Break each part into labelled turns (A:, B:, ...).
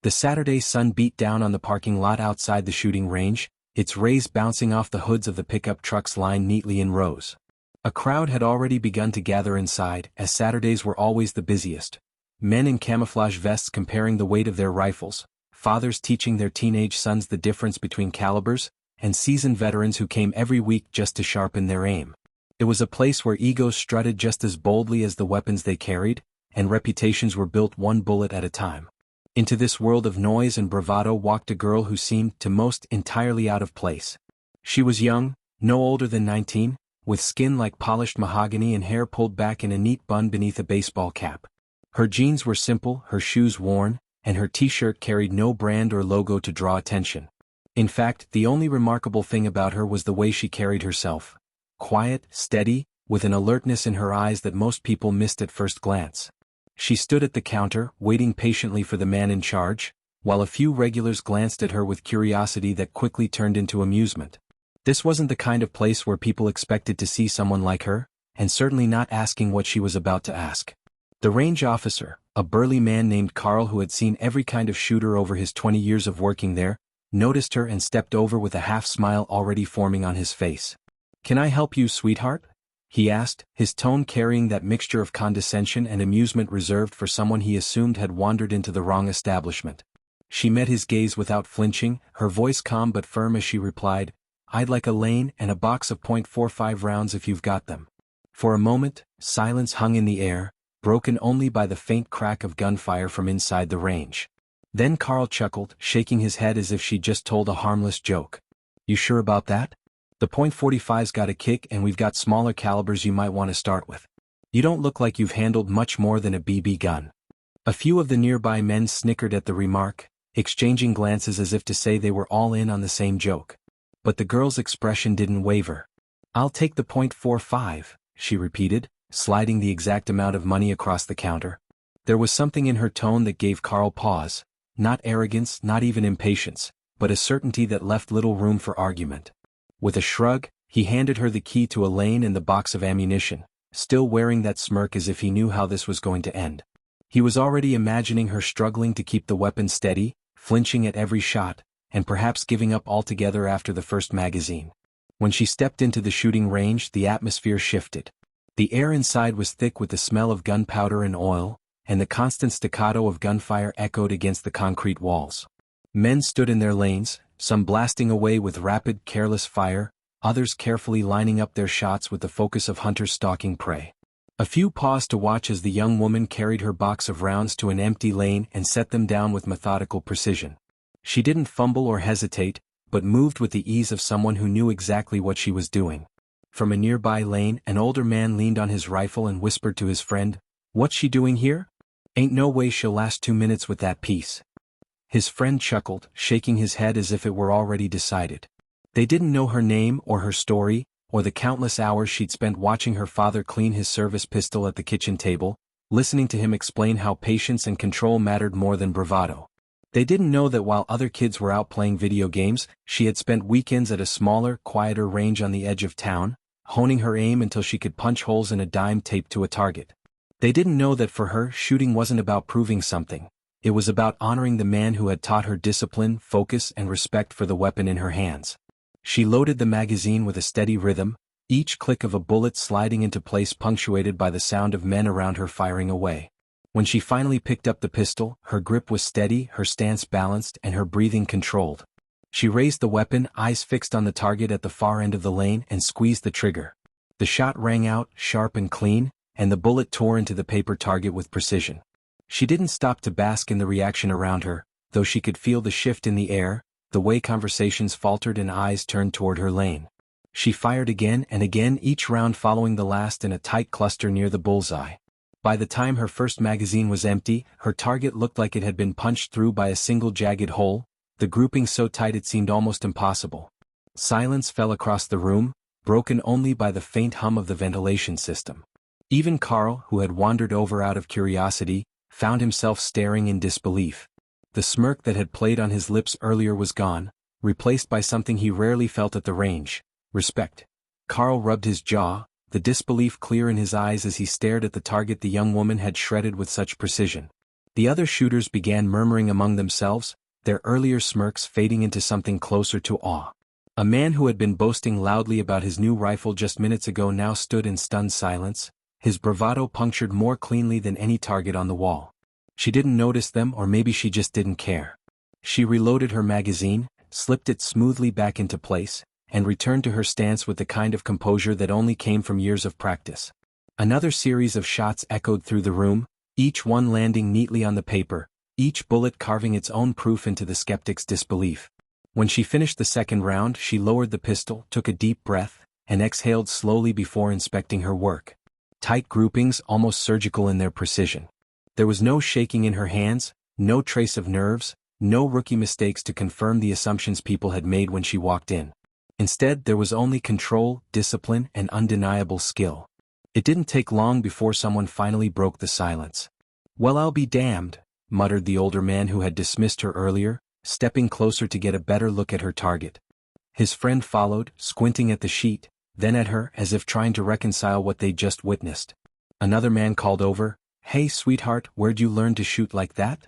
A: The Saturday sun beat down on the parking lot outside the shooting range, its rays bouncing off the hoods of the pickup trucks lined neatly in rows. A crowd had already begun to gather inside, as Saturdays were always the busiest. Men in camouflage vests comparing the weight of their rifles, fathers teaching their teenage sons the difference between calibers, and seasoned veterans who came every week just to sharpen their aim. It was a place where egos strutted just as boldly as the weapons they carried, and reputations were built one bullet at a time. Into this world of noise and bravado walked a girl who seemed to most entirely out of place. She was young, no older than 19, with skin like polished mahogany and hair pulled back in a neat bun beneath a baseball cap. Her jeans were simple, her shoes worn, and her t-shirt carried no brand or logo to draw attention. In fact, the only remarkable thing about her was the way she carried herself. Quiet, steady, with an alertness in her eyes that most people missed at first glance. She stood at the counter, waiting patiently for the man in charge, while a few regulars glanced at her with curiosity that quickly turned into amusement. This wasn't the kind of place where people expected to see someone like her, and certainly not asking what she was about to ask. The range officer, a burly man named Carl who had seen every kind of shooter over his 20 years of working there, noticed her and stepped over with a half-smile already forming on his face. "Can I help you, sweetheart?" he asked, his tone carrying that mixture of condescension and amusement reserved for someone he assumed had wandered into the wrong establishment. She met his gaze without flinching, her voice calm but firm as she replied, "I'd like a lane and a box of .45 rounds if you've got them." For a moment, silence hung in the air, broken only by the faint crack of gunfire from inside the range. Then Carl chuckled, shaking his head as if she'd just told a harmless joke. "You sure about that? The .45's got a kick and we've got smaller calibers you might want to start with. You don't look like you've handled much more than a BB gun." A few of the nearby men snickered at the remark, exchanging glances as if to say they were all in on the same joke. But the girl's expression didn't waver. "I'll take the .45, she repeated, sliding the exact amount of money across the counter. There was something in her tone that gave Carl pause, not arrogance, not even impatience, but a certainty that left little room for argument. With a shrug, he handed her the key to a lane and the box of ammunition, still wearing that smirk as if he knew how this was going to end. He was already imagining her struggling to keep the weapon steady, flinching at every shot, and perhaps giving up altogether after the first magazine. When she stepped into the shooting range, the atmosphere shifted. The air inside was thick with the smell of gunpowder and oil, and the constant staccato of gunfire echoed against the concrete walls. Men stood in their lanes, some blasting away with rapid, careless fire, others carefully lining up their shots with the focus of hunters stalking prey. A few paused to watch as the young woman carried her box of rounds to an empty lane and set them down with methodical precision. She didn't fumble or hesitate, but moved with the ease of someone who knew exactly what she was doing. From a nearby lane, an older man leaned on his rifle and whispered to his friend, "What's she doing here? Ain't no way she'll last 2 minutes with that piece." His friend chuckled, shaking his head as if it were already decided. They didn't know her name or her story, or the countless hours she'd spent watching her father clean his service pistol at the kitchen table, listening to him explain how patience and control mattered more than bravado. They didn't know that while other kids were out playing video games, she had spent weekends at a smaller, quieter range on the edge of town, honing her aim until she could punch holes in a dime taped to a target. They didn't know that for her, shooting wasn't about proving something. It was about honoring the man who had taught her discipline, focus, and respect for the weapon in her hands. She loaded the magazine with a steady rhythm, each click of a bullet sliding into place punctuated by the sound of men around her firing away. When she finally picked up the pistol, her grip was steady, her stance balanced, and her breathing controlled. She raised the weapon, eyes fixed on the target at the far end of the lane, and squeezed the trigger. The shot rang out, sharp and clean, and the bullet tore into the paper target with precision. She didn't stop to bask in the reaction around her, though she could feel the shift in the air, the way conversations faltered and eyes turned toward her lane. She fired again and again, each round following the last in a tight cluster near the bullseye. By the time her first magazine was empty, her target looked like it had been punched through by a single jagged hole, the grouping so tight it seemed almost impossible. Silence fell across the room, broken only by the faint hum of the ventilation system. Even Carl, who had wandered over out of curiosity, found himself staring in disbelief. The smirk that had played on his lips earlier was gone, replaced by something he rarely felt at the range: respect. Carl rubbed his jaw, the disbelief clear in his eyes as he stared at the target the young woman had shredded with such precision. The other shooters began murmuring among themselves, their earlier smirks fading into something closer to awe. A man who had been boasting loudly about his new rifle just minutes ago now stood in stunned silence, his bravado punctured more cleanly than any target on the wall. She didn't notice them, or maybe she just didn't care. She reloaded her magazine, slipped it smoothly back into place, and returned to her stance with the kind of composure that only came from years of practice. Another series of shots echoed through the room, each one landing neatly on the paper, each bullet carving its own proof into the skeptic's disbelief. When she finished the second round, she lowered the pistol, took a deep breath, and exhaled slowly before inspecting her work. Tight groupings, almost surgical in their precision. There was no shaking in her hands, no trace of nerves, no rookie mistakes to confirm the assumptions people had made when she walked in. Instead, there was only control, discipline, and undeniable skill. It didn't take long before someone finally broke the silence. "Well, I'll be damned," muttered the older man who had dismissed her earlier, stepping closer to get a better look at her target. His friend followed, squinting at the sheet, then at her as if trying to reconcile what they'd just witnessed. Another man called over, "Hey sweetheart, where'd you learn to shoot like that?"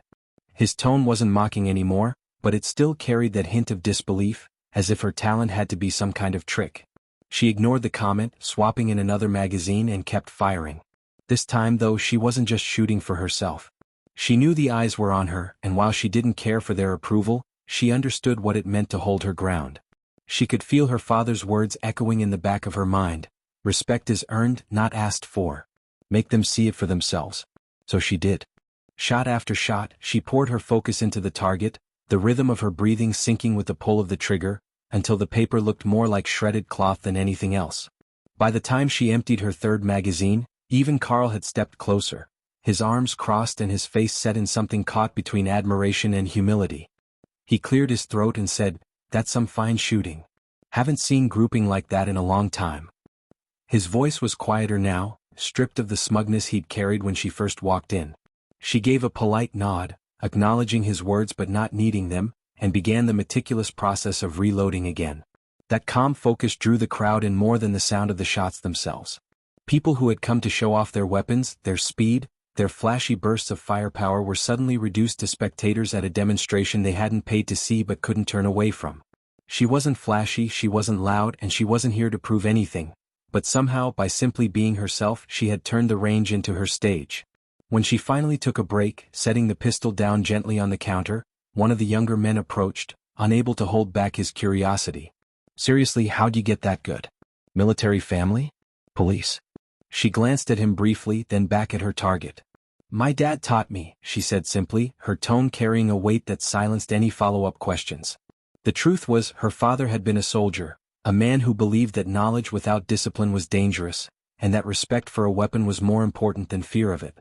A: His tone wasn't mocking anymore, but it still carried that hint of disbelief, as if her talent had to be some kind of trick. She ignored the comment, swapping in another magazine and kept firing. This time though, she wasn't just shooting for herself. She knew the eyes were on her, and while she didn't care for their approval, she understood what it meant to hold her ground. She could feel her father's words echoing in the back of her mind. Respect is earned, not asked for. Make them see it for themselves. So she did. Shot after shot, she poured her focus into the target, the rhythm of her breathing syncing with the pull of the trigger, until the paper looked more like shredded cloth than anything else. By the time she emptied her third magazine, even Carl had stepped closer, his arms crossed and his face set in something caught between admiration and humility. He cleared his throat and said, "That's some fine shooting. Haven't seen grouping like that in a long time." His voice was quieter now, stripped of the smugness he'd carried when she first walked in. She gave a polite nod, acknowledging his words but not needing them, and began the meticulous process of reloading again. That calm focus drew the crowd in more than the sound of the shots themselves. People who had come to show off their weapons, their speed, their flashy bursts of firepower were suddenly reduced to spectators at a demonstration they hadn't paid to see but couldn't turn away from. She wasn't flashy, she wasn't loud, and she wasn't here to prove anything, but somehow, by simply being herself, she had turned the range into her stage. When she finally took a break, setting the pistol down gently on the counter, one of the younger men approached, unable to hold back his curiosity. "Seriously, how'd you get that good? Military family? Police?" She glanced at him briefly, then back at her target. "My dad taught me," she said simply, her tone carrying a weight that silenced any follow-up questions. The truth was, her father had been a soldier, a man who believed that knowledge without discipline was dangerous, and that respect for a weapon was more important than fear of it.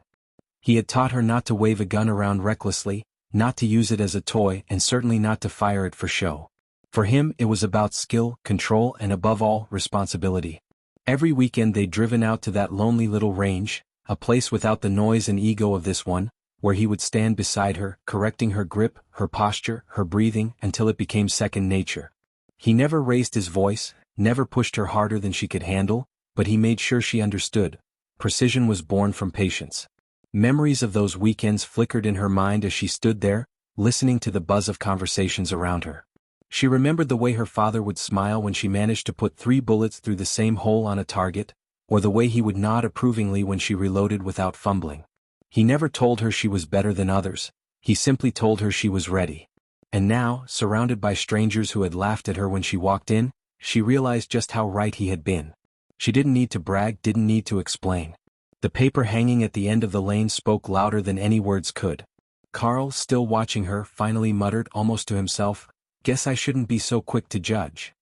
A: He had taught her not to wave a gun around recklessly, not to use it as a toy, and certainly not to fire it for show. For him, it was about skill, control, and above all, responsibility. Every weekend they'd driven out to that lonely little range, a place without the noise and ego of this one, where he would stand beside her, correcting her grip, her posture, her breathing, until it became second nature. He never raised his voice, never pushed her harder than she could handle, but he made sure she understood. Precision was born from patience. Memories of those weekends flickered in her mind as she stood there, listening to the buzz of conversations around her. She remembered the way her father would smile when she managed to put 3 bullets through the same hole on a target, or the way he would nod approvingly when she reloaded without fumbling. He never told her she was better than others, he simply told her she was ready. And now, surrounded by strangers who had laughed at her when she walked in, she realized just how right he had been. She didn't need to brag, didn't need to explain. The paper hanging at the end of the lane spoke louder than any words could. Carl, still watching her, finally muttered almost to himself, "Guess I shouldn't be so quick to judge."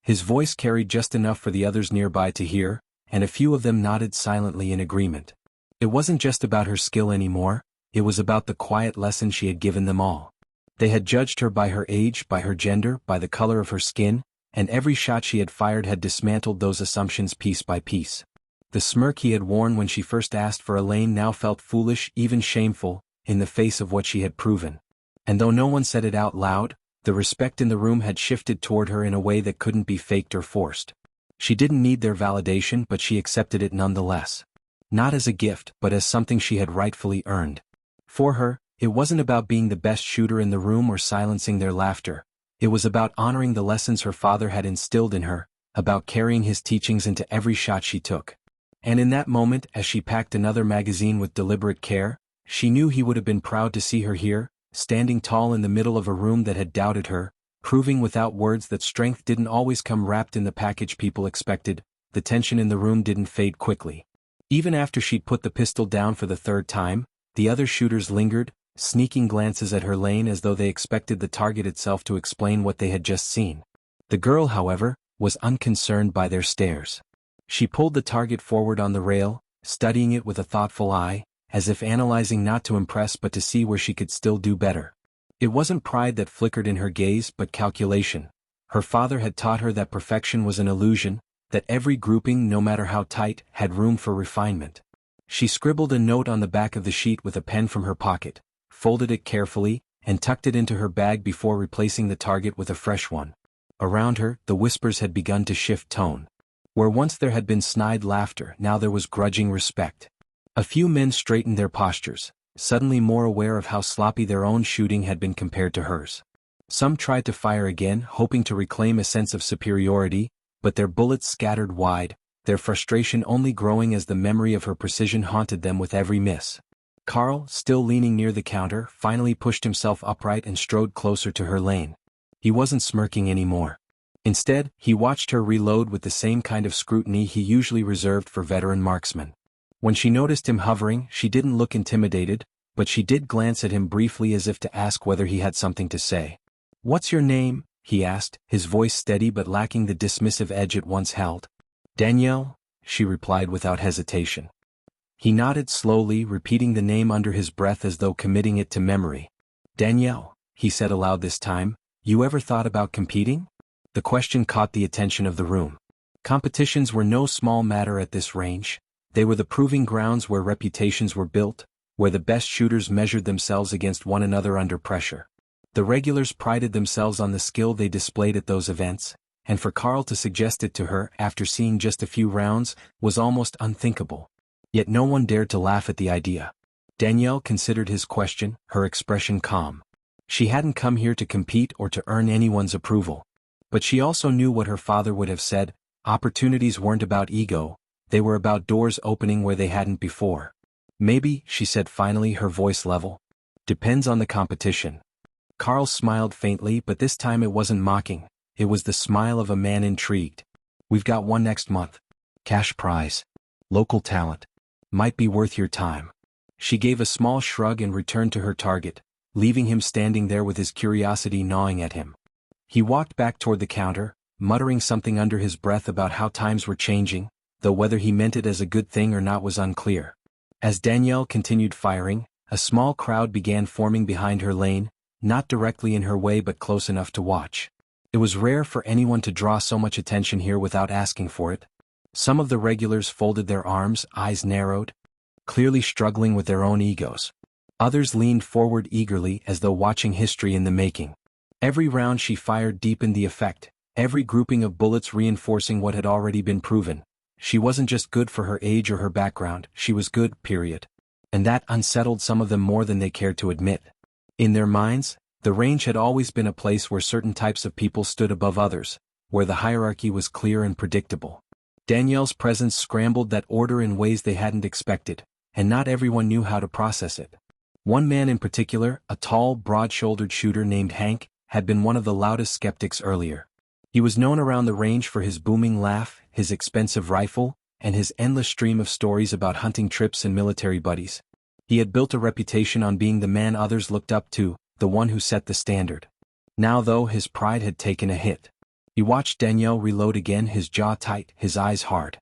A: His voice carried just enough for the others nearby to hear, and a few of them nodded silently in agreement. It wasn't just about her skill anymore, it was about the quiet lesson she had given them all. They had judged her by her age, by her gender, by the color of her skin, and every shot she had fired had dismantled those assumptions piece by piece. The smirk he had worn when she first asked for a lane now felt foolish, even shameful, in the face of what she had proven. And though no one said it out loud, the respect in the room had shifted toward her in a way that couldn't be faked or forced. She didn't need their validation, but she accepted it nonetheless. Not as a gift, but as something she had rightfully earned. For her, it wasn't about being the best shooter in the room or silencing their laughter. It was about honoring the lessons her father had instilled in her, about carrying his teachings into every shot she took. And in that moment, as she packed another magazine with deliberate care, she knew he would have been proud to see her here, standing tall in the middle of a room that had doubted her, proving without words that strength didn't always come wrapped in the package people expected. The tension in the room didn't fade quickly. Even after she'd put the pistol down for the third time, the other shooters lingered, sneaking glances at her lane as though they expected the target itself to explain what they had just seen. The girl, however, was unconcerned by their stares. She pulled the target forward on the rail, studying it with a thoughtful eye, as if analyzing not to impress but to see where she could still do better. It wasn't pride that flickered in her gaze but calculation. Her father had taught her that perfection was an illusion, that every grouping, no matter how tight, had room for refinement. She scribbled a note on the back of the sheet with a pen from her pocket, folded it carefully, and tucked it into her bag before replacing the target with a fresh one. Around her, the whispers had begun to shift tone. Where once there had been snide laughter, now there was grudging respect. A few men straightened their postures, suddenly more aware of how sloppy their own shooting had been compared to hers. Some tried to fire again, hoping to reclaim a sense of superiority, but their bullets scattered wide, their frustration only growing as the memory of her precision haunted them with every miss. Carl, still leaning near the counter, finally pushed himself upright and strode closer to her lane. He wasn't smirking anymore. Instead, he watched her reload with the same kind of scrutiny he usually reserved for veteran marksmen. When she noticed him hovering, she didn't look intimidated, but she did glance at him briefly as if to ask whether he had something to say. "What's your name?" he asked, his voice steady but lacking the dismissive edge it once held. "Danielle," she replied without hesitation. He nodded slowly, repeating the name under his breath as though committing it to memory. "Danielle," he said aloud this time, "you ever thought about competing?" The question caught the attention of the room. Competitions were no small matter at this range. They were the proving grounds where reputations were built, where the best shooters measured themselves against one another under pressure. The regulars prided themselves on the skill they displayed at those events, and for Carl to suggest it to her after seeing just a few rounds was almost unthinkable. Yet no one dared to laugh at the idea. Danielle considered his question, her expression calm. She hadn't come here to compete or to earn anyone's approval. But she also knew what her father would have said: opportunities weren't about ego, they were about doors opening where they hadn't before. "Maybe," she said finally, her voice level. "Depends on the competition." Carl smiled faintly, but this time it wasn't mocking. It was the smile of a man intrigued. "We've got one next month. Cash prize. Local talent. Might be worth your time." She gave a small shrug and returned to her target, leaving him standing there with his curiosity gnawing at him. He walked back toward the counter, muttering something under his breath about how times were changing, though whether he meant it as a good thing or not was unclear. As Danielle continued firing, a small crowd began forming behind her lane, not directly in her way but close enough to watch. It was rare for anyone to draw so much attention here without asking for it. Some of the regulars folded their arms, eyes narrowed, clearly struggling with their own egos. Others leaned forward eagerly as though watching history in the making. Every round she fired deepened the effect, every grouping of bullets reinforcing what had already been proven. She wasn't just good for her age or her background, she was good, period. And that unsettled some of them more than they cared to admit. In their minds, the range had always been a place where certain types of people stood above others, where the hierarchy was clear and predictable. Danielle's presence scrambled that order in ways they hadn't expected, and not everyone knew how to process it. One man in particular, a tall, broad-shouldered shooter named Hank, had been one of the loudest skeptics earlier. He was known around the range for his booming laugh, his expensive rifle, and his endless stream of stories about hunting trips and military buddies. He had built a reputation on being the man others looked up to, the one who set the standard. Now though, his pride had taken a hit. He watched Danielle reload again, his jaw tight, his eyes hard.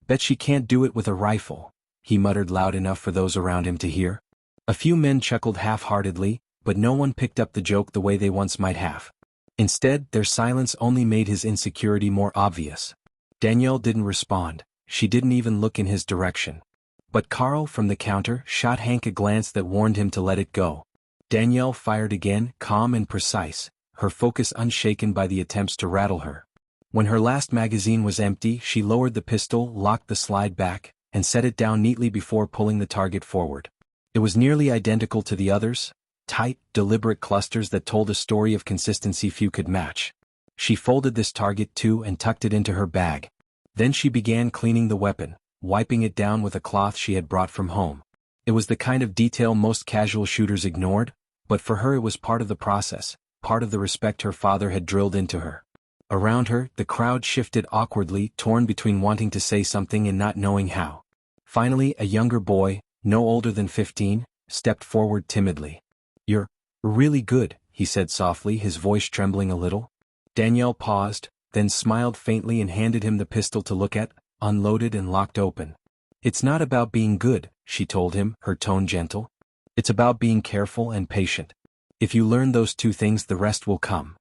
A: "Bet she can't do it with a rifle," he muttered loud enough for those around him to hear. A few men chuckled half-heartedly, but no one picked up the joke the way they once might have. Instead, their silence only made his insecurity more obvious. Danielle didn't respond. She didn't even look in his direction. But Carl, from the counter, shot Hank a glance that warned him to let it go. Danielle fired again, calm and precise, her focus unshaken by the attempts to rattle her. When her last magazine was empty, she lowered the pistol, locked the slide back, and set it down neatly before pulling the target forward. It was nearly identical to the others, tight, deliberate clusters that told a story of consistency few could match. She folded this target too and tucked it into her bag. Then she began cleaning the weapon, wiping it down with a cloth she had brought from home. It was the kind of detail most casual shooters ignored, but for her it was part of the process, part of the respect her father had drilled into her. Around her, the crowd shifted awkwardly, torn between wanting to say something and not knowing how. Finally, a younger boy, no older than 15, stepped forward timidly. "You're really good," he said softly, his voice trembling a little. Danielle paused, then smiled faintly and handed him the pistol to look at, unloaded and locked open. "It's not about being good," she told him, her tone gentle. "It's about being careful and patient. If you learn those two things, the rest will come."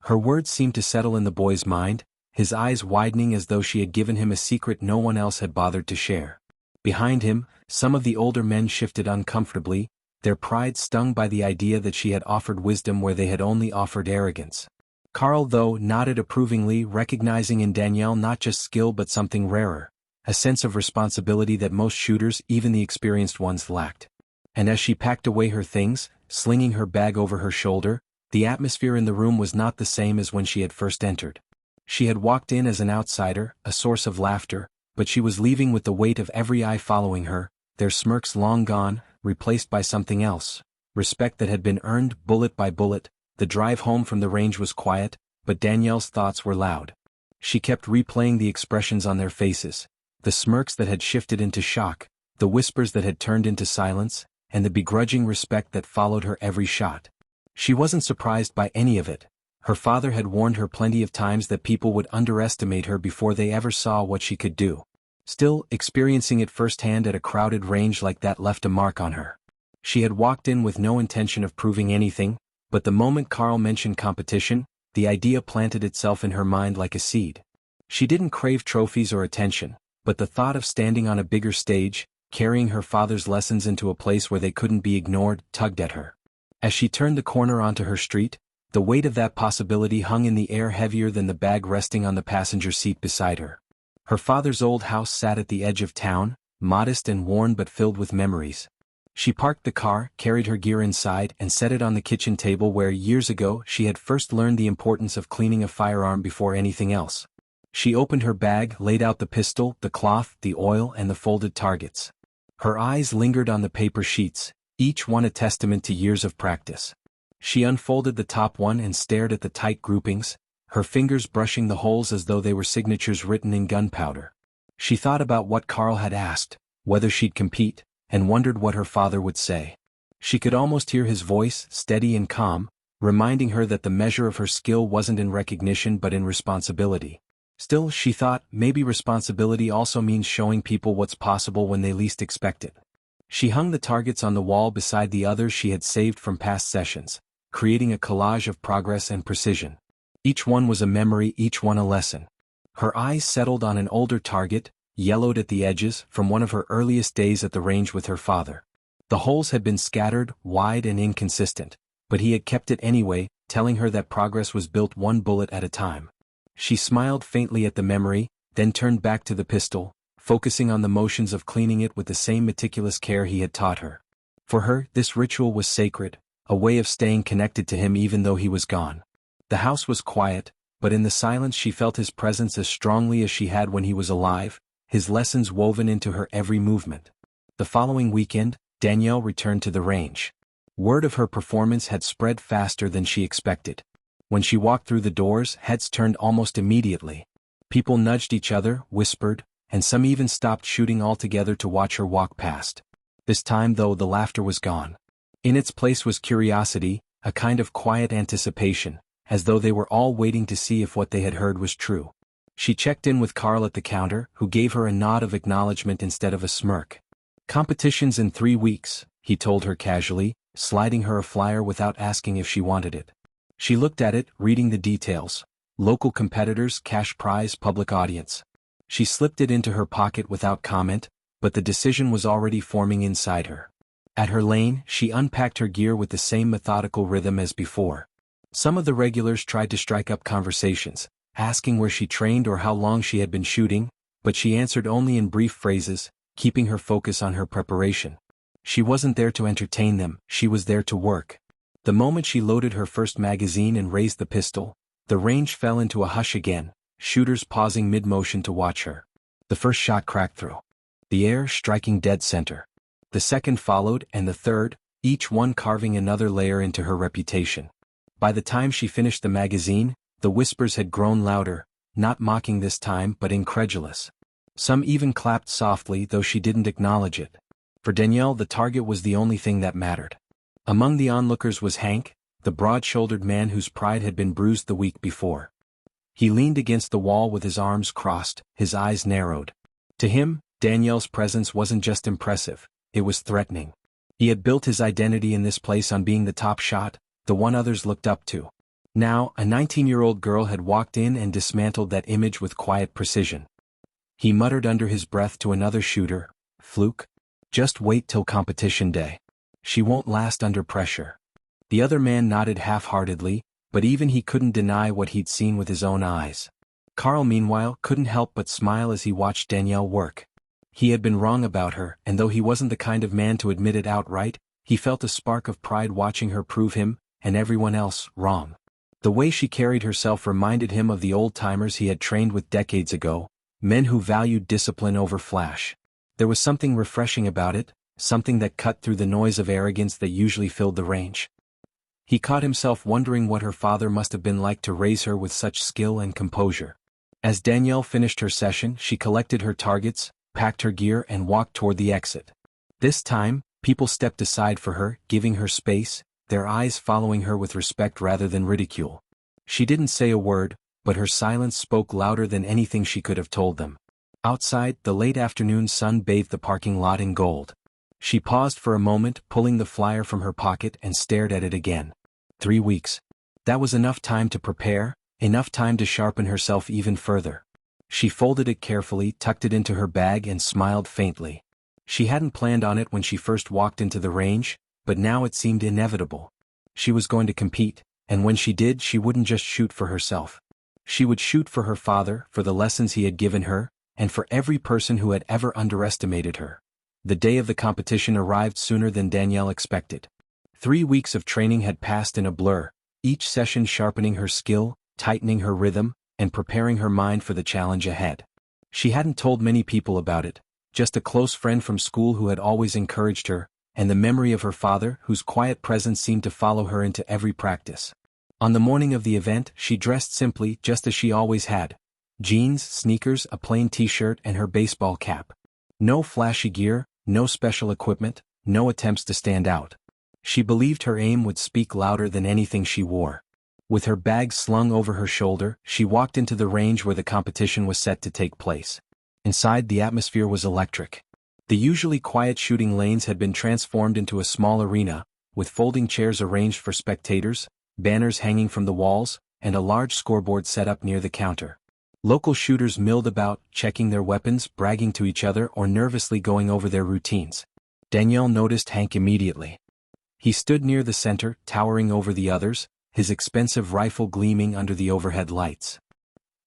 A: Her words seemed to settle in the boy's mind, his eyes widening as though she had given him a secret no one else had bothered to share. Behind him, some of the older men shifted uncomfortably, their pride stung by the idea that she had offered wisdom where they had only offered arrogance. Carl, though, nodded approvingly, recognizing in Danielle not just skill but something rarer, a sense of responsibility that most shooters, even the experienced ones, lacked. And as she packed away her things, slinging her bag over her shoulder, the atmosphere in the room was not the same as when she had first entered. She had walked in as an outsider, a source of laughter, but she was leaving with the weight of every eye following her, their smirks long gone, replaced by something else, respect that had been earned bullet by bullet. The drive home from the range was quiet, but Danielle's thoughts were loud. She kept replaying the expressions on their faces, the smirks that had shifted into shock, the whispers that had turned into silence, and the begrudging respect that followed her every shot. She wasn't surprised by any of it. Her father had warned her plenty of times that people would underestimate her before they ever saw what she could do. Still, experiencing it firsthand at a crowded range like that left a mark on her. She had walked in with no intention of proving anything, but the moment Carl mentioned competition, the idea planted itself in her mind like a seed. She didn't crave trophies or attention, but the thought of standing on a bigger stage, carrying her father's lessons into a place where they couldn't be ignored, tugged at her. As she turned the corner onto her street, the weight of that possibility hung in the air heavier than the bag resting on the passenger seat beside her. Her father's old house sat at the edge of town, modest and worn but filled with memories. She parked the car, carried her gear inside, and set it on the kitchen table where years ago she had first learned the importance of cleaning a firearm before anything else. She opened her bag, laid out the pistol, the cloth, the oil, and the folded targets. Her eyes lingered on the paper sheets, each one a testament to years of practice. She unfolded the top one and stared at the tight groupings, her fingers brushing the holes as though they were signatures written in gunpowder. She thought about what Carl had asked, whether she'd compete, and wondered what her father would say. She could almost hear his voice, steady and calm, reminding her that the measure of her skill wasn't in recognition but in responsibility. Still, she thought, maybe responsibility also means showing people what's possible when they least expect it. She hung the targets on the wall beside the others she had saved from past sessions, creating a collage of progress and precision. Each one was a memory, each one a lesson. Her eyes settled on an older target, yellowed at the edges, from one of her earliest days at the range with her father. The holes had been scattered, wide and inconsistent, but he had kept it anyway, telling her that progress was built one bullet at a time. She smiled faintly at the memory, then turned back to the pistol, focusing on the motions of cleaning it with the same meticulous care he had taught her. For her, this ritual was sacred, a way of staying connected to him even though he was gone. The house was quiet, but in the silence she felt his presence as strongly as she had when he was alive, his lessons woven into her every movement. The following weekend, Danielle returned to the range. Word of her performance had spread faster than she expected. When she walked through the doors, heads turned almost immediately. People nudged each other, whispered, and some even stopped shooting altogether to watch her walk past. This time, though, the laughter was gone. In its place was curiosity, a kind of quiet anticipation, as though they were all waiting to see if what they had heard was true. She checked in with Carl at the counter, who gave her a nod of acknowledgement instead of a smirk. "Competition's in 3 weeks," he told her casually, sliding her a flyer without asking if she wanted it. She looked at it, reading the details. Local competitors, cash prize, public audience. She slipped it into her pocket without comment, but the decision was already forming inside her. At her lane, she unpacked her gear with the same methodical rhythm as before. Some of the regulars tried to strike up conversations, asking where she trained or how long she had been shooting, but she answered only in brief phrases, keeping her focus on her preparation. She wasn't there to entertain them, she was there to work. The moment she loaded her first magazine and raised the pistol, the range fell into a hush again, shooters pausing mid-motion to watch her. The first shot cracked through the air, striking dead center. The second followed, and the third, each one carving another layer into her reputation. By the time she finished the magazine, the whispers had grown louder, not mocking this time but incredulous. Some even clapped softly, though she didn't acknowledge it. For Danielle, the target was the only thing that mattered. Among the onlookers was Hank, the broad-shouldered man whose pride had been bruised the week before. He leaned against the wall with his arms crossed, his eyes narrowed. To him, Danielle's presence wasn't just impressive, it was threatening. He had built his identity in this place on being the top shot, the one others looked up to. Now, a 19-year-old girl had walked in and dismantled that image with quiet precision. He muttered under his breath to another shooter, "Fluke? Just wait till competition day. She won't last under pressure." The other man nodded half-heartedly, but even he couldn't deny what he'd seen with his own eyes. Carl, meanwhile, couldn't help but smile as he watched Danielle work. He had been wrong about her, and though he wasn't the kind of man to admit it outright, he felt a spark of pride watching her prove him, and everyone else, wrong. The way she carried herself reminded him of the old-timers he had trained with decades ago, men who valued discipline over flash. There was something refreshing about it, something that cut through the noise of arrogance that usually filled the range. He caught himself wondering what her father must have been like to raise her with such skill and composure. As Danielle finished her session, she collected her targets, packed her gear and walked toward the exit. This time, people stepped aside for her, giving her space, their eyes following her with respect rather than ridicule. She didn't say a word, but her silence spoke louder than anything she could have told them. Outside, the late afternoon sun bathed the parking lot in gold. She paused for a moment, pulling the flyer from her pocket, and stared at it again. 3 weeks. That was enough time to prepare, enough time to sharpen herself even further. She folded it carefully, tucked it into her bag and smiled faintly. She hadn't planned on it when she first walked into the range, but now it seemed inevitable. She was going to compete, and when she did, she wouldn't just shoot for herself. She would shoot for her father, for the lessons he had given her, and for every person who had ever underestimated her. The day of the competition arrived sooner than Danielle expected. 3 weeks of training had passed in a blur, each session sharpening her skill, tightening her rhythm, and preparing her mind for the challenge ahead. She hadn't told many people about it, just a close friend from school who had always encouraged her, and the memory of her father whose quiet presence seemed to follow her into every practice. On the morning of the event, she dressed simply, just as she always had. Jeans, sneakers, a plain t-shirt and her baseball cap. No flashy gear, no special equipment, no attempts to stand out. She believed her aim would speak louder than anything she wore. With her bag slung over her shoulder, she walked into the range where the competition was set to take place. Inside, the atmosphere was electric. The usually quiet shooting lanes had been transformed into a small arena, with folding chairs arranged for spectators, banners hanging from the walls, and a large scoreboard set up near the counter. Local shooters milled about, checking their weapons, bragging to each other or nervously going over their routines. Danielle noticed Hank immediately. He stood near the center, towering over the others, his expensive rifle gleaming under the overhead lights.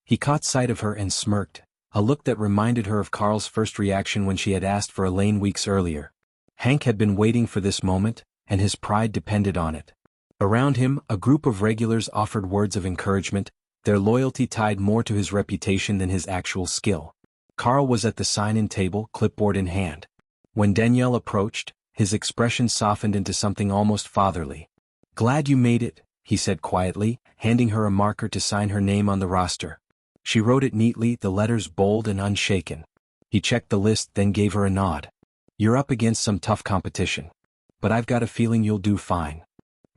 A: He caught sight of her and smirked, a look that reminded her of Carl's first reaction when she had asked for a lane weeks earlier. Hank had been waiting for this moment, and his pride depended on it. Around him, a group of regulars offered words of encouragement, their loyalty tied more to his reputation than his actual skill. Carl was at the sign-in table, clipboard in hand. When Danielle approached, his expression softened into something almost fatherly. "Glad you made it," he said quietly, handing her a marker to sign her name on the roster. She wrote it neatly, the letters bold and unshaken. He checked the list, then gave her a nod. "You're up against some tough competition. But I've got a feeling you'll do fine."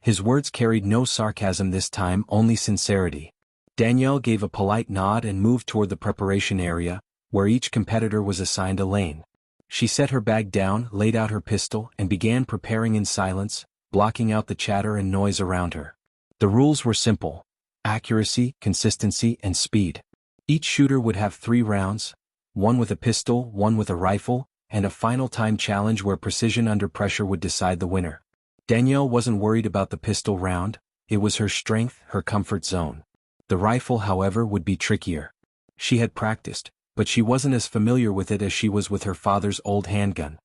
A: His words carried no sarcasm this time, only sincerity. Danielle gave a polite nod and moved toward the preparation area, where each competitor was assigned a lane. She set her bag down, laid out her pistol, and began preparing in silence, blocking out the chatter and noise around her. The rules were simple: accuracy, consistency, and speed. Each shooter would have 3 rounds, one with a pistol, one with a rifle, and a final time challenge where precision under pressure would decide the winner. Danielle wasn't worried about the pistol round, it was her strength, her comfort zone. The rifle, however, would be trickier. She had practiced, but she wasn't as familiar with it as she was with her father's old handgun.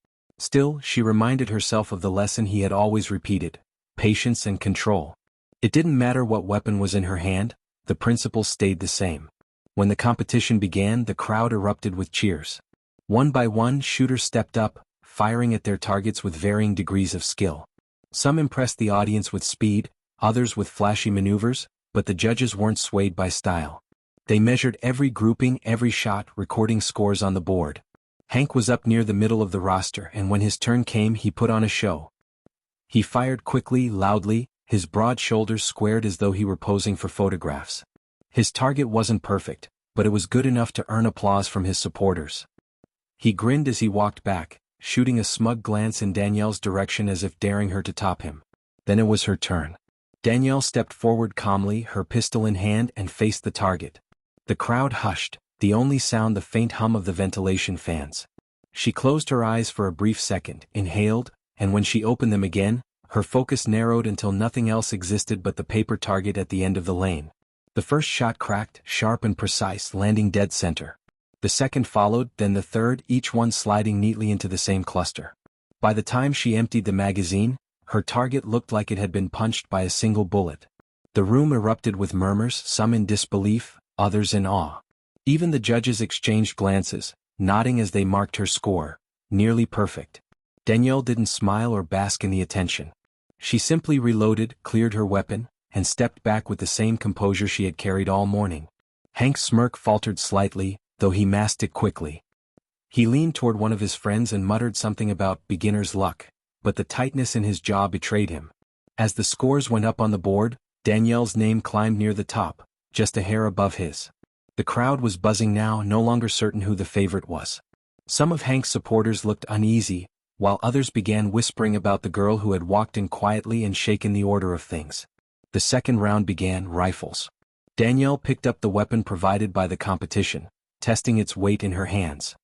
A: Still, she reminded herself of the lesson he had always repeated: patience and control. It didn't matter what weapon was in her hand, the principle stayed the same. When the competition began, the crowd erupted with cheers. One by one, shooters stepped up, firing at their targets with varying degrees of skill. Some impressed the audience with speed, others with flashy maneuvers, but the judges weren't swayed by style. They measured every grouping, every shot, recording scores on the board. Hank was up near the middle of the roster, and when his turn came, he put on a show. He fired quickly, loudly, his broad shoulders squared as though he were posing for photographs. His target wasn't perfect, but it was good enough to earn applause from his supporters. He grinned as he walked back, shooting a smug glance in Danielle's direction as if daring her to top him. Then it was her turn. Danielle stepped forward calmly, her pistol in hand, and faced the target. The crowd hushed, the only sound the faint hum of the ventilation fans. She closed her eyes for a brief second, inhaled, and when she opened them again, her focus narrowed until nothing else existed but the paper target at the end of the lane. The first shot cracked, sharp and precise, landing dead center. The second followed, then the third, each one sliding neatly into the same cluster. By the time she emptied the magazine, her target looked like it had been punched by a single bullet. The room erupted with murmurs, some in disbelief, others in awe. Even the judges exchanged glances, nodding as they marked her score: nearly perfect. Danielle didn't smile or bask in the attention. She simply reloaded, cleared her weapon, and stepped back with the same composure she had carried all morning. Hank's smirk faltered slightly, though he masked it quickly. He leaned toward one of his friends and muttered something about beginner's luck, but the tightness in his jaw betrayed him. As the scores went up on the board, Danielle's name climbed near the top, just a hair above his. The crowd was buzzing now, no longer certain who the favorite was. Some of Hank's supporters looked uneasy, while others began whispering about the girl who had walked in quietly and shaken the order of things. The second round began. Rifles. Danielle picked up the weapon provided by the competition, testing its weight in her hands.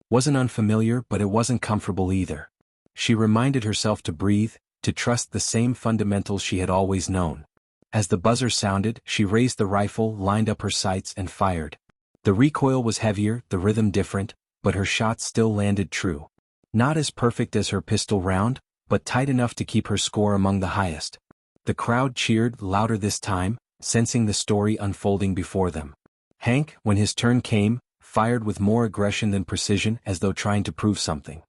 A: Wasn't unfamiliar, but it wasn't comfortable either. She reminded herself to breathe, to trust the same fundamentals she had always known. As the buzzer sounded, she raised the rifle, lined up her sights, and fired. The recoil was heavier, the rhythm different, but her shot still landed true. Not as perfect as her pistol round, but tight enough to keep her score among the highest. The crowd cheered, louder this time, sensing the story unfolding before them. Hank, when his turn came, fired with more aggression than precision, as though trying to prove something.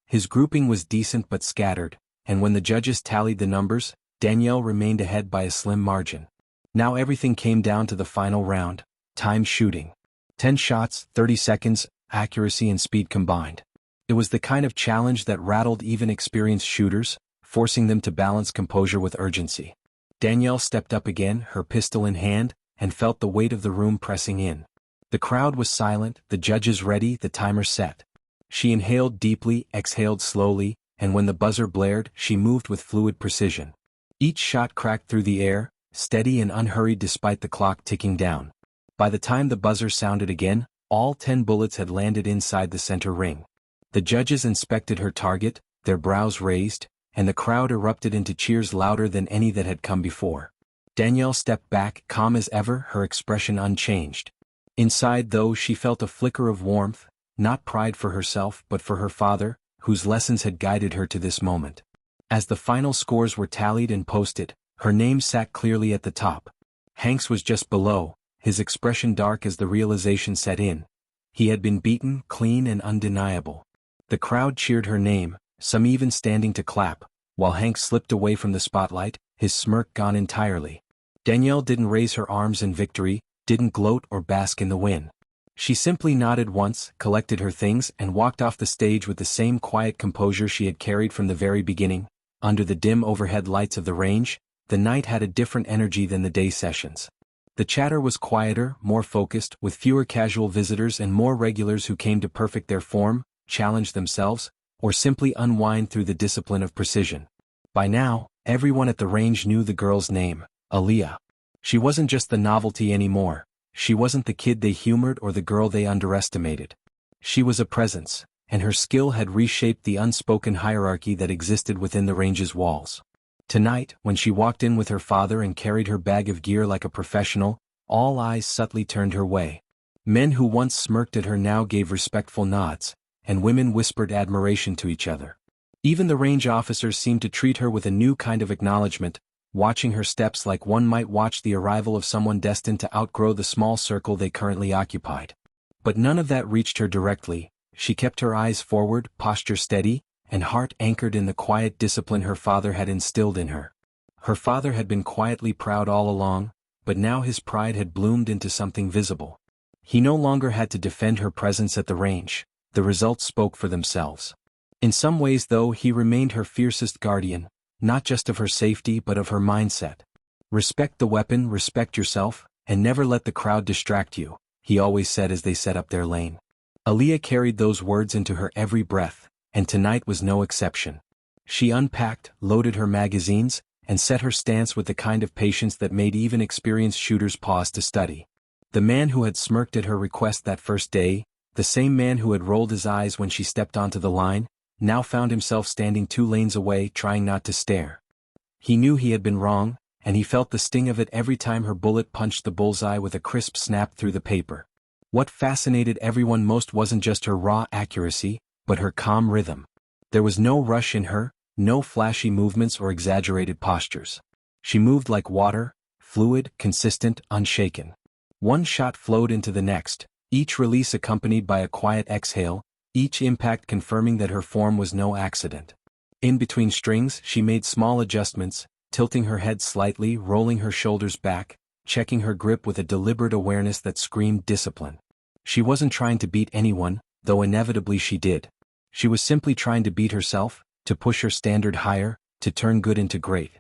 A: His grouping was decent but scattered, and when the judges tallied the numbers, Danielle remained ahead by a slim margin. Now everything came down to the final round: timed shooting. 10 shots, 30 seconds, accuracy and speed combined. It was the kind of challenge that rattled even experienced shooters, forcing them to balance composure with urgency. Danielle stepped up again, her pistol in hand, and felt the weight of the room pressing in. The crowd was silent, the judges ready, the timer set. She inhaled deeply, exhaled slowly, and when the buzzer blared, she moved with fluid precision. Each shot cracked through the air, steady and unhurried despite the clock ticking down. By the time the buzzer sounded again, all 10 bullets had landed inside the center ring. The judges inspected her target, their brows raised, and the crowd erupted into cheers louder than any that had come before. Danielle stepped back, calm as ever, her expression unchanged. Inside, though, she felt a flicker of warmth, not pride for herself but for her father, whose lessons had guided her to this moment. As the final scores were tallied and posted, her name sat clearly at the top. Hank's was just below, his expression dark as the realization set in. He had been beaten, clean and undeniable. The crowd cheered her name, some even standing to clap, while Hank slipped away from the spotlight, his smirk gone entirely. Danielle didn't raise her arms in victory, didn't gloat or bask in the win. She simply nodded once, collected her things, and walked off the stage with the same quiet composure she had carried from the very beginning. Under the dim overhead lights of the range, the night had a different energy than the day sessions. The chatter was quieter, more focused, with fewer casual visitors and more regulars who came to perfect their form, challenge themselves, or simply unwind through the discipline of precision. By now, everyone at the range knew the girl's name: Aaliyah. She wasn't just the novelty anymore. She wasn't the kid they humored or the girl they underestimated. She was a presence, and her skill had reshaped the unspoken hierarchy that existed within the range's walls. Tonight, when she walked in with her father and carried her bag of gear like a professional, all eyes subtly turned her way. Men who once smirked at her now gave respectful nods, and women whispered admiration to each other. Even the range officers seemed to treat her with a new kind of acknowledgement, watching her steps like one might watch the arrival of someone destined to outgrow the small circle they currently occupied. But none of that reached her directly. She kept her eyes forward, posture steady, and heart anchored in the quiet discipline her father had instilled in her. Her father had been quietly proud all along, but now his pride had bloomed into something visible. He no longer had to defend her presence at the range. The results spoke for themselves. In some ways, though, he remained her fiercest guardian, not just of her safety but of her mindset. Respect the weapon, respect yourself, and never let the crowd distract you, he always said as they set up their lane. Aaliyah carried those words into her every breath, and tonight was no exception. She unpacked, loaded her magazines, and set her stance with the kind of patience that made even experienced shooters pause to study. The man who had smirked at her request that first day, the same man who had rolled his eyes when she stepped onto the line, now found himself standing 2 lanes away trying not to stare. He knew he had been wrong, and he felt the sting of it every time her bullet punched the bullseye with a crisp snap through the paper. What fascinated everyone most wasn't just her raw accuracy, but her calm rhythm. There was no rush in her, no flashy movements or exaggerated postures. She moved like water, fluid, consistent, unshaken. One shot flowed into the next, each release accompanied by a quiet exhale, each impact confirming that her form was no accident. In between strings, she made small adjustments, tilting her head slightly, rolling her shoulders back, checking her grip with a deliberate awareness that screamed discipline. She wasn't trying to beat anyone, though inevitably she did. She was simply trying to beat herself, to push her standard higher, to turn good into great.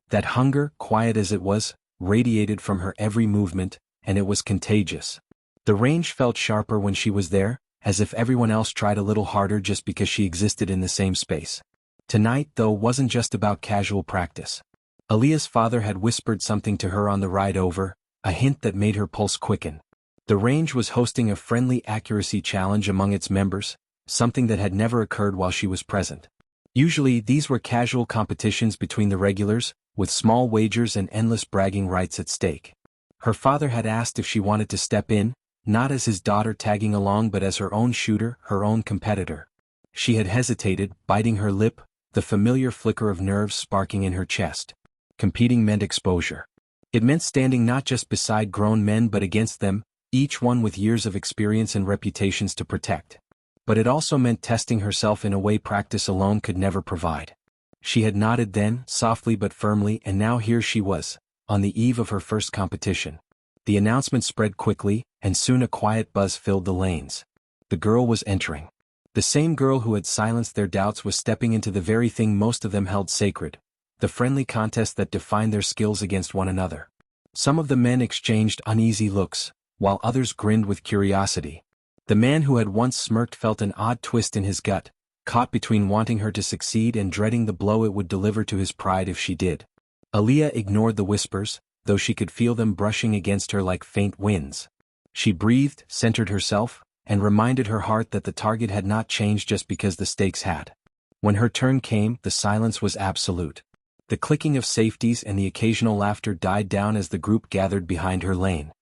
A: That hunger, quiet as it was, radiated from her every movement, and it was contagious. The range felt sharper when she was there, as if everyone else tried a little harder just because she existed in the same space. Tonight, though, wasn't just about casual practice. Aaliyah's father had whispered something to her on the ride over, a hint that made her pulse quicken. The range was hosting a friendly accuracy challenge among its members, something that had never occurred while she was present. Usually, these were casual competitions between the regulars, with small wagers and endless bragging rights at stake. Her father had asked if she wanted to step in, not as his daughter tagging along but as her own shooter, her own competitor. She had hesitated, biting her lip, the familiar flicker of nerves sparking in her chest. Competing meant exposure. It meant standing not just beside grown men but against them, each one with years of experience and reputations to protect. But it also meant testing herself in a way practice alone could never provide. She had nodded then, softly but firmly, and now here she was, on the eve of her first competition. The announcement spread quickly, and soon a quiet buzz filled the lanes. The girl was entering. The same girl who had silenced their doubts was stepping into the very thing most of them held sacred, the friendly contest that defined their skills against one another. Some of the men exchanged uneasy looks, while others grinned with curiosity. The man who had once smirked felt an odd twist in his gut, caught between wanting her to succeed and dreading the blow it would deliver to his pride if she did. Aaliyah ignored the whispers, though she could feel them brushing against her like faint winds. She breathed, centered herself, and reminded her heart that the target had not changed just because the stakes had. When her turn came, the silence was absolute. The clicking of safeties and the occasional laughter died down as the group gathered behind her lane.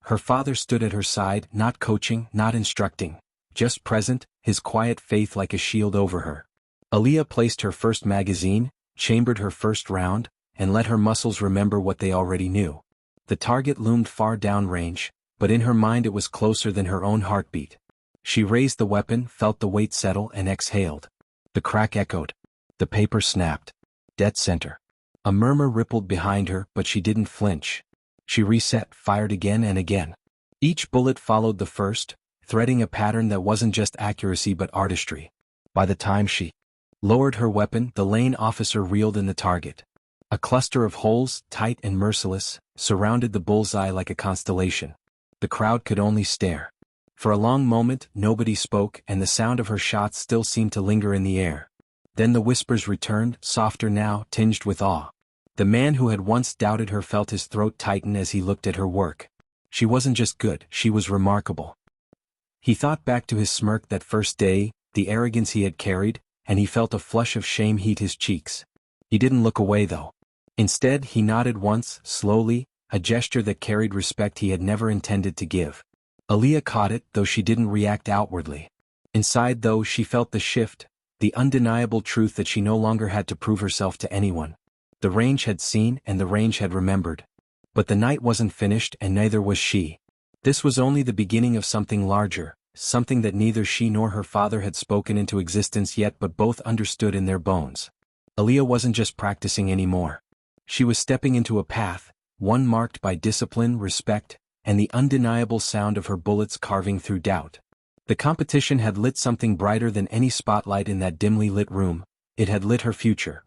A: Her father stood at her side, not coaching, not instructing, just present, his quiet faith like a shield over her. Aaliyah placed her first magazine, chambered her first round, and let her muscles remember what they already knew. The target loomed far downrange, but in her mind it was closer than her own heartbeat. She raised the weapon, felt the weight settle, and exhaled. The crack echoed. The paper snapped. Dead center. A murmur rippled behind her, but she didn't flinch. She reset, fired again and again. Each bullet followed the first, threading a pattern that wasn't just accuracy but artistry. By the time she lowered her weapon, the lane officer reeled in the target. A cluster of holes, tight and merciless, surrounded the bullseye like a constellation. The crowd could only stare. For a long moment, nobody spoke, and the sound of her shots still seemed to linger in the air. Then the whispers returned, softer now, tinged with awe. The man who had once doubted her felt his throat tighten as he looked at her work. She wasn't just good, she was remarkable. He thought back to his smirk that first day, the arrogance he had carried, and he felt a flush of shame heat his cheeks. He didn't look away though. Instead, he nodded once, slowly, a gesture that carried respect he had never intended to give. Aaliyah caught it, though she didn't react outwardly. Inside though she felt the shift, the undeniable truth that she no longer had to prove herself to anyone. The range had seen and the range had remembered. But the night wasn't finished and neither was she. This was only the beginning of something larger, something that neither she nor her father had spoken into existence yet but both understood in their bones. Aaliyah wasn't just practicing anymore. She was stepping into a path, one marked by discipline, respect, and the undeniable sound of her bullets carving through doubt. The competition had lit something brighter than any spotlight in that dimly lit room. It had lit her future.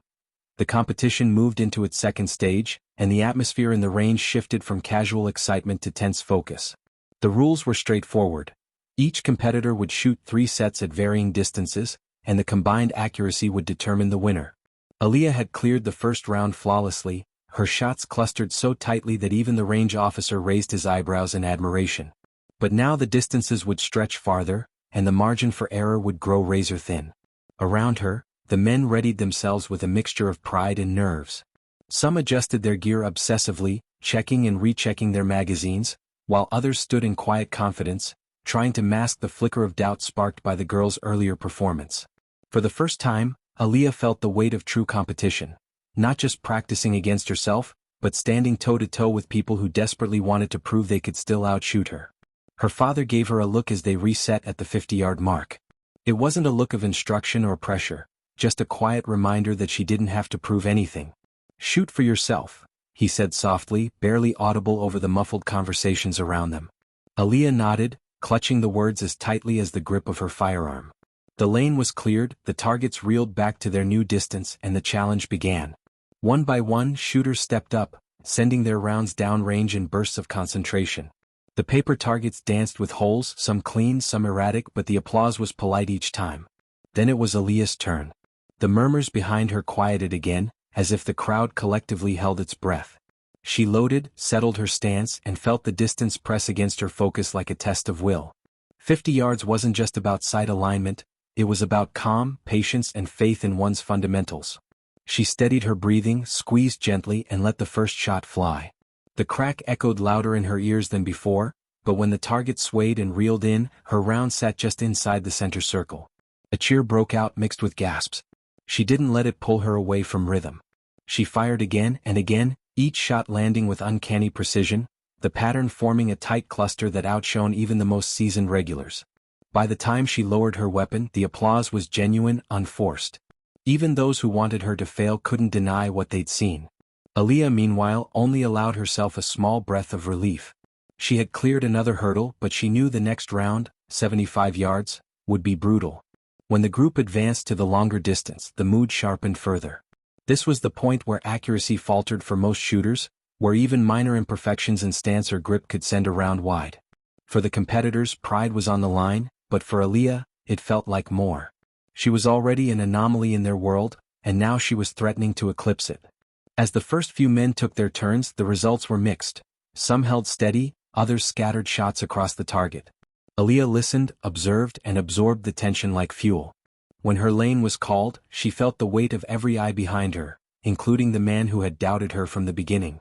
A: The competition moved into its second stage, and the atmosphere in the range shifted from casual excitement to tense focus. The rules were straightforward. Each competitor would shoot 3 sets at varying distances, and the combined accuracy would determine the winner. Aaliyah had cleared the first round flawlessly, her shots clustered so tightly that even the range officer raised his eyebrows in admiration. But now the distances would stretch farther, and the margin for error would grow razor-thin. Around her, the men readied themselves with a mixture of pride and nerves. Some adjusted their gear obsessively, checking and rechecking their magazines, while others stood in quiet confidence, trying to mask the flicker of doubt sparked by the girl's earlier performance. For the first time, Aaliyah felt the weight of true competition, not just practicing against herself, but standing toe-to-toe with people who desperately wanted to prove they could still outshoot her. Her father gave her a look as they reset at the 50-yard mark. It wasn't a look of instruction or pressure, just a quiet reminder that she didn't have to prove anything. "Shoot for yourself," he said softly, barely audible over the muffled conversations around them. Aaliyah nodded, clutching the words as tightly as the grip of her firearm. The lane was cleared, the targets reeled back to their new distance, and the challenge began. One by one, shooters stepped up, sending their rounds downrange in bursts of concentration. The paper targets danced with holes, some clean, some erratic, but the applause was polite each time. Then it was Aaliyah's turn. The murmurs behind her quieted again, as if the crowd collectively held its breath. She loaded, settled her stance, and felt the distance press against her focus like a test of will. 50 yards wasn't just about sight alignment, it was about calm, patience, and faith in one's fundamentals. She steadied her breathing, squeezed gently, and let the first shot fly. The crack echoed louder in her ears than before, but when the target swayed and reeled in, her round sat just inside the center circle. A cheer broke out mixed with gasps. She didn't let it pull her away from rhythm. She fired again and again, each shot landing with uncanny precision, the pattern forming a tight cluster that outshone even the most seasoned regulars. By the time she lowered her weapon, the applause was genuine, unforced. Even those who wanted her to fail couldn't deny what they'd seen. Aaliyah, meanwhile, only allowed herself a small breath of relief. She had cleared another hurdle, but she knew the next round, 75 yards, would be brutal. When the group advanced to the longer distance, the mood sharpened further. This was the point where accuracy faltered for most shooters, where even minor imperfections in stance or grip could send a round wide. For the competitors, pride was on the line, but for Aaliyah, it felt like more. She was already an anomaly in their world, and now she was threatening to eclipse it. As the first few men took their turns, the results were mixed. Some held steady, others scattered shots across the target. Aaliyah listened, observed, and absorbed the tension like fuel. When her lane was called, she felt the weight of every eye behind her, including the man who had doubted her from the beginning.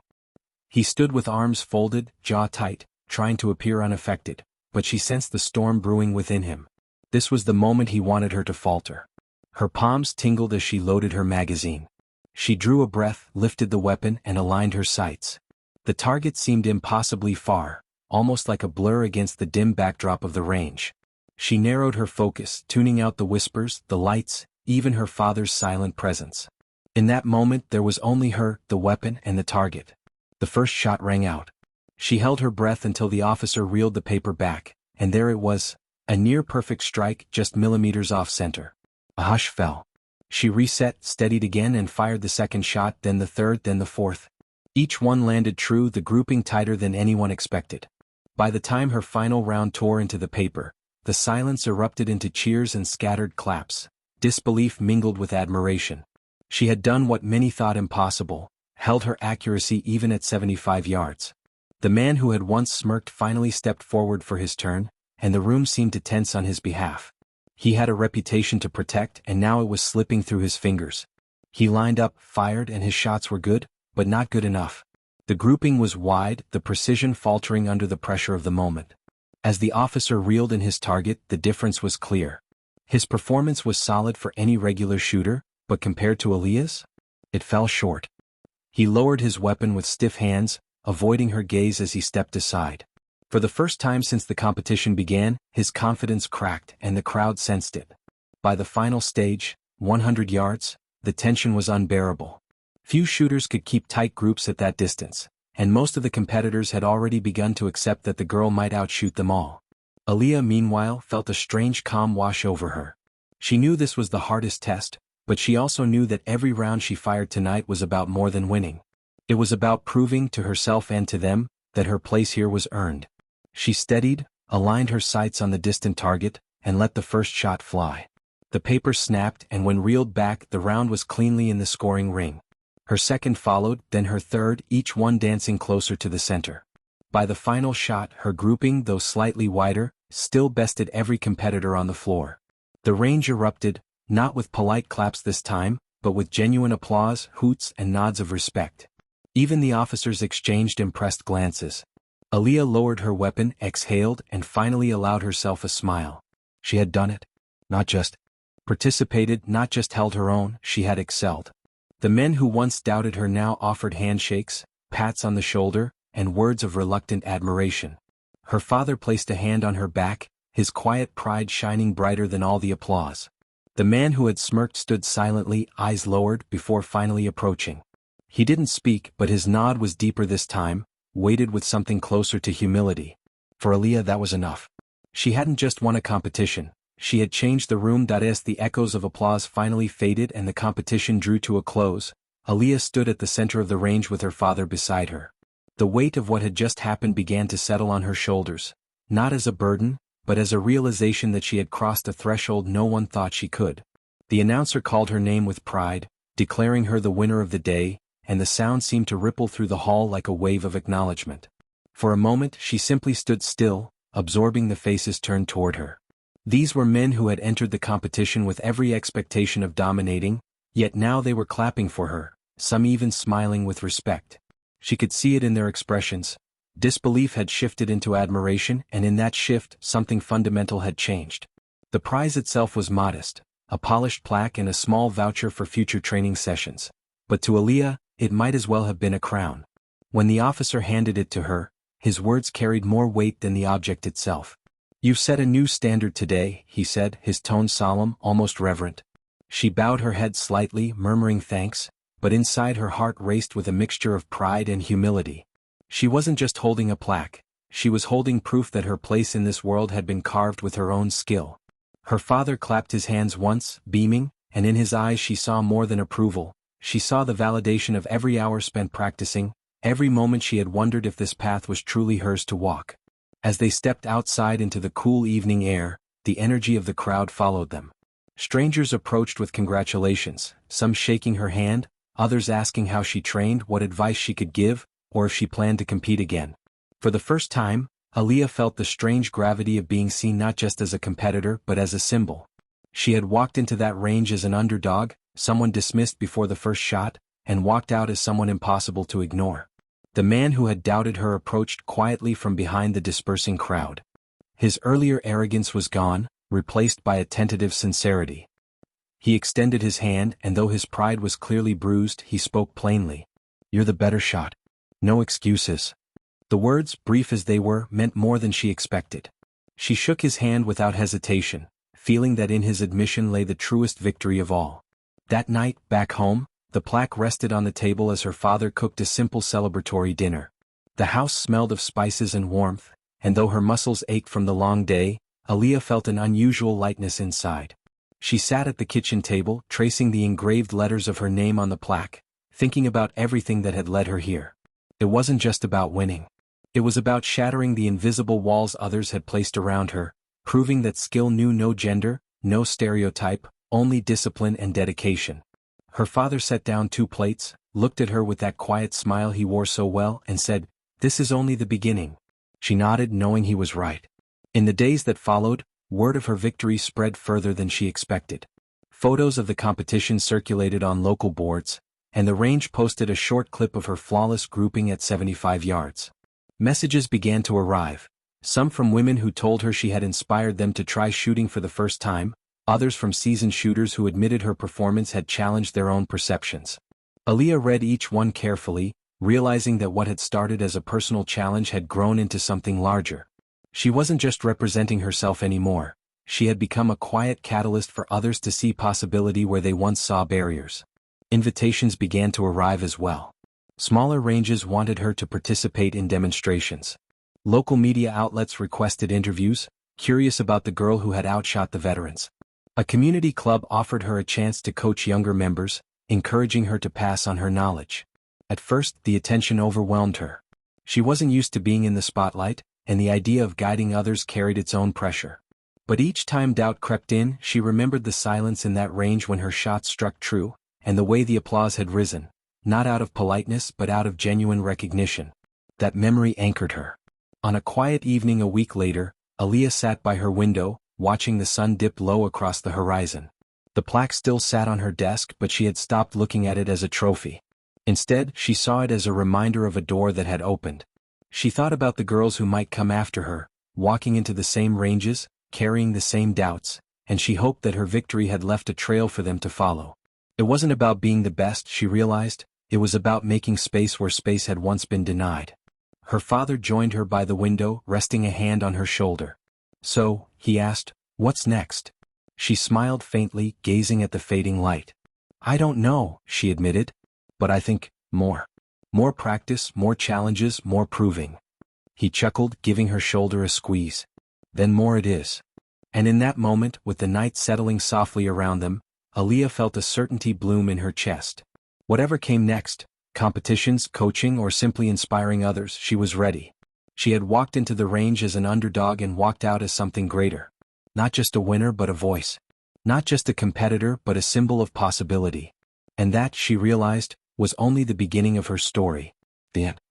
A: He stood with arms folded, jaw tight, trying to appear unaffected, but she sensed the storm brewing within him. This was the moment he wanted her to falter. Her palms tingled as she loaded her magazine. She drew a breath, lifted the weapon, and aligned her sights. The target seemed impossibly far, almost like a blur against the dim backdrop of the range. She narrowed her focus, tuning out the whispers, the lights, even her father's silent presence. In that moment there was only her, the weapon, and the target. The first shot rang out. She held her breath until the officer reeled the paper back, and there it was, a near-perfect strike just millimeters off-center. A hush fell. She reset, steadied again, and fired the second shot, then the third, then the fourth. Each one landed true, the grouping tighter than anyone expected. By the time her final round tore into the paper, the silence erupted into cheers and scattered claps. Disbelief mingled with admiration. She had done what many thought impossible, held her accuracy even at 75 yards. The man who had once smirked finally stepped forward for his turn, and the room seemed to tense on his behalf. He had a reputation to protect, and now it was slipping through his fingers. He lined up, fired, and his shots were good, but not good enough. The grouping was wide, the precision faltering under the pressure of the moment. As the officer reeled in his target, the difference was clear. His performance was solid for any regular shooter, but compared to Aaliyah's? It fell short. He lowered his weapon with stiff hands, avoiding her gaze as he stepped aside. For the first time since the competition began, his confidence cracked and the crowd sensed it. By the final stage, 100 yards, the tension was unbearable. Few shooters could keep tight groups at that distance, and most of the competitors had already begun to accept that the girl might outshoot them all. Aaliyah, meanwhile, felt a strange calm wash over her. She knew this was the hardest test, but she also knew that every round she fired tonight was about more than winning. It was about proving to herself and to them that her place here was earned. She steadied, aligned her sights on the distant target, and let the first shot fly. The paper snapped, and when reeled back, the round was cleanly in the scoring ring. Her second followed, then her third, each one dancing closer to the center. By the final shot, her grouping, though slightly wider, still bested every competitor on the floor. The range erupted, not with polite claps this time, but with genuine applause, hoots, and nods of respect. Even the officers exchanged impressed glances. Aaliyah lowered her weapon, exhaled, and finally allowed herself a smile. She had done it. Not just participated, not just held her own, she had excelled. The men who once doubted her now offered handshakes, pats on the shoulder, and words of reluctant admiration. Her father placed a hand on her back, his quiet pride shining brighter than all the applause. The man who had smirked stood silently, eyes lowered, before finally approaching. He didn't speak, but his nod was deeper this time, weighted with something closer to humility. For Aaliyah, that was enough. She hadn't just won a competition, she had changed the room. As the echoes of applause finally faded and the competition drew to a close, Aaliyah stood at the center of the range with her father beside her. The weight of what had just happened began to settle on her shoulders, not as a burden, but as a realization that she had crossed a threshold no one thought she could. The announcer called her name with pride, declaring her the winner of the day, and the sound seemed to ripple through the hall like a wave of acknowledgement. For a moment she simply stood still, absorbing the faces turned toward her. These were men who had entered the competition with every expectation of dominating, yet now they were clapping for her, some even smiling with respect. She could see it in their expressions. Disbelief had shifted into admiration, and in that shift, something fundamental had changed. The prize itself was modest, a polished plaque and a small voucher for future training sessions. But to Aaliyah, it might as well have been a crown. When the officer handed it to her, his words carried more weight than the object itself. "You've set a new standard today," he said, his tone solemn, almost reverent. She bowed her head slightly, murmuring thanks, but inside her heart raced with a mixture of pride and humility. She wasn't just holding a plaque, she was holding proof that her place in this world had been carved with her own skill. Her father clapped his hands once, beaming, and in his eyes she saw more than approval. She saw the validation of every hour spent practicing, every moment she had wondered if this path was truly hers to walk. As they stepped outside into the cool evening air, the energy of the crowd followed them. Strangers approached with congratulations, some shaking her hand, others asking how she trained, what advice she could give, or if she planned to compete again. For the first time, Aaliyah felt the strange gravity of being seen not just as a competitor but as a symbol. She had walked into that range as an underdog, someone dismissed before the first shot, and walked out as someone impossible to ignore. The man who had doubted her approached quietly from behind the dispersing crowd. His earlier arrogance was gone, replaced by a tentative sincerity. He extended his hand, and though his pride was clearly bruised, he spoke plainly. "You're the better shot. No excuses." The words, brief as they were, meant more than she expected. She shook his hand without hesitation, feeling that in his admission lay the truest victory of all. That night, back home, the plaque rested on the table as her father cooked a simple celebratory dinner. The house smelled of spices and warmth, and though her muscles ached from the long day, Aaliyah felt an unusual lightness inside. She sat at the kitchen table, tracing the engraved letters of her name on the plaque, thinking about everything that had led her here. It wasn't just about winning. It was about shattering the invisible walls others had placed around her, proving that skill knew no gender, no stereotype, only discipline and dedication. Her father set down 2 plates, looked at her with that quiet smile he wore so well, and said, "This is only the beginning." She nodded, knowing he was right. In the days that followed, word of her victory spread further than she expected. Photos of the competition circulated on local boards, and the range posted a short clip of her flawless grouping at 75 yards. Messages began to arrive, some from women who told her she had inspired them to try shooting for the first time, others from seasoned shooters who admitted her performance had challenged their own perceptions. Aaliyah read each one carefully, realizing that what had started as a personal challenge had grown into something larger. She wasn't just representing herself anymore, she had become a quiet catalyst for others to see possibility where they once saw barriers. Invitations began to arrive as well. Smaller ranges wanted her to participate in demonstrations. Local media outlets requested interviews, curious about the girl who had outshot the veterans. A community club offered her a chance to coach younger members, encouraging her to pass on her knowledge. At first, the attention overwhelmed her. She wasn't used to being in the spotlight, and the idea of guiding others carried its own pressure. But each time doubt crept in, she remembered the silence in that range when her shots struck true, and the way the applause had risen, not out of politeness but out of genuine recognition. That memory anchored her. On a quiet evening a week later, Aaliyah sat by her window, watching the sun dip low across the horizon. The plaque still sat on her desk, but she had stopped looking at it as a trophy. Instead, she saw it as a reminder of a door that had opened. She thought about the girls who might come after her, walking into the same ranges, carrying the same doubts, and she hoped that her victory had left a trail for them to follow. It wasn't about being the best, she realized, it was about making space where space had once been denied. Her father joined her by the window, resting a hand on her shoulder. "So," he asked, "what's next?" She smiled faintly, gazing at the fading light. "I don't know," she admitted. "But I think, more. More practice, more challenges, more proving." He chuckled, giving her shoulder a squeeze. "Then more it is." And in that moment, with the night settling softly around them, Aaliyah felt a certainty bloom in her chest. Whatever came next, competitions, coaching, or simply inspiring others, she was ready. She had walked into the range as an underdog and walked out as something greater. Not just a winner but a voice. Not just a competitor but a symbol of possibility. And that, she realized, was only the beginning of her story. The end.